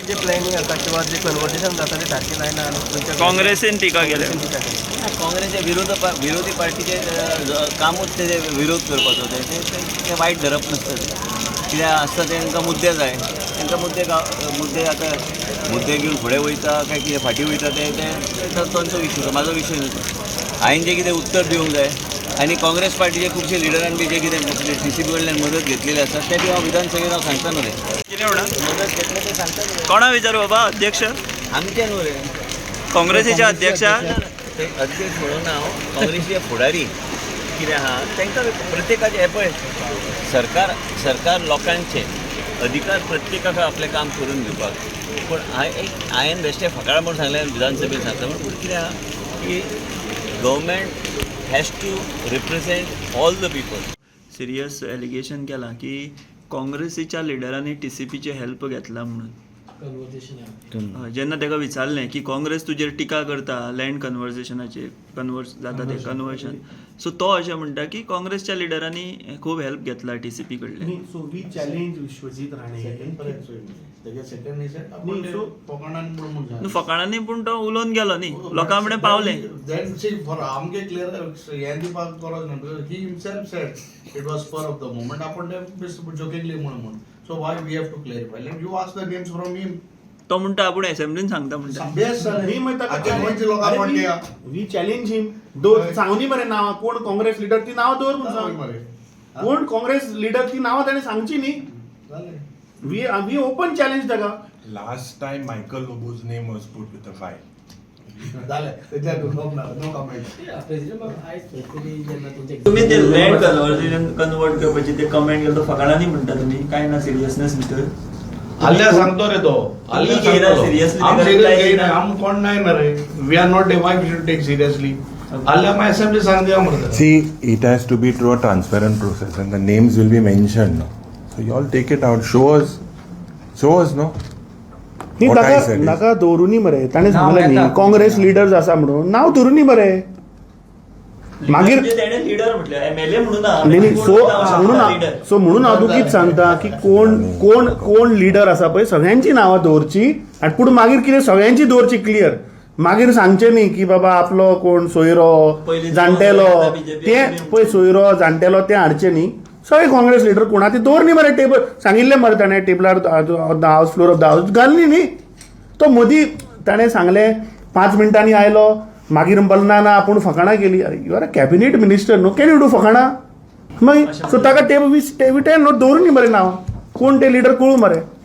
जे प्लॅनिंग आसा किंवा जे कन्वर्सेशन जाता ते सारकें जायना आनी काँग्रेसीन टिका केल्या. काँग्रेसचे विरोधी पार्टीचे कामूच ते विरोध करपाचो ते वायट धरप नासता कित्याक आसता तांकां मुद्दे जाय तांकां मुद्दे घेवन फुडें वयता काय कितें फाटीं वयता ते तांचो विशय म्हाजो विशय न्हू. हांवें जें कितें उत्तर दिवंक जाय आनी काँग्रेस पार्टीचे खुबशे लिडरान बी जे कितें TCP कडल्यान मदत घेतलेली आसा ते बी हांव विधानसभेत हांव सांगता न्हू रे. कितें म्हणा मदत घेतले ते सांगता न्हू रे. कोणा विचारू बाबा अध्यक्ष आमचे न्हू रे काँग्रेसीच्या अध्यक्षा ते अध्यक्ष म्हणून हांव काँग्रेसीचे फुडारी कितें आहा तांकां प्रत्येकाचे हे पळय सरकार लोकांचे अधिकार प्रत्येकाक आपलें काम करून घेवपाक पूण हांवें बेश्टे फकाळ म्हणून सांगलें विधानसभेत सांगता पूण कितें आहा की government has to represent all the people. Serious allegation केलां की काँग्रेसीच्या लिडरांनी TCPची हेल्प घेतला म्हणून. जेन्ना ताका विचारलें की काँग्रेस तुजेर टिका करता लँड कन्वर्सेशनाचेर जाता ते कन्वर्शन सो तो अशें म्हणटा की काँग्रेसच्या लिडरांनी खूब हेल्प घेतला TCP कडल्यान. So we challenge Vishwajit Rane फकाणांनी पूण तो उलोवन गेलो न्ही लोकां कडेन पावलें. आमगे क्लियर हें दिवपाक गरज ना ही himself said it was spur of the moment आपण ते जोकिंगली म्हणून so why we have to clarify like you ask the names from him. तो म्हणटा आपूण असेंब्लीन सांगता म्हणटा. वी चॅलेंज हिम सांगूनी मरे नांव कोण काँग्रेस लिडर ती नांव दवर म्हणून कोण काँग्रेस लिडर ती नांव ताणें सांगची न्ही. वी ओपन चॅलेंज ताका. Last time Michael Lobo's name was put with a file. तुम्ही ते लँड कन्वर्ट करपाची ते कमेंट केलं फकाणांनी म्हणटा तुम्ही काय ना सिरियसनेस भितर. आल्या सांगतो रे तो आम कोण नाही ना रे we are not why we should take seriously. आल्या माय असेंब्ली सांग दिया म्हणतात. See, it has to be through a transparent process and the names will be mentioned. So you all take it out. Show us, no? What I said is- नाका दवरुनी मरे ताणें सांगलें न्ही Congress leaders आसा म्हणून नांव धरुनी मरे मागीर लीडर म्हटलं MLA म्हणून म्हणून हांव तुकीच सांगता की कोण लिडर आसा पळय सगळ्यांची नांवां दवरची आनी पूण मागीर कितें सगळ्यांची दवरची क्लियर. मागीर सांगचें न्ही की बाबा आपलो कोण सोयरो जाणटेलो तें पळय सोयरो जाणटेलो तें हाडचें न्ही. सगळे काँग्रेस लिडर कोणा ती दवरनी मरे टेबल सांगिल्लें मरे ताणें टेबलार हावस फ्लोर ऑफ द हावस घालनी न्ही. तो मदीं ताणें सांगलें 5 मिनटांनी आयलो मागीर म्हणपाक ना आपूण फकाणां केली. You are a cabinet minister no can you do फकाणां मागीर सो ताका टेबल दवरुनी मरे नांव कोण ते लिडर कळूं मरे.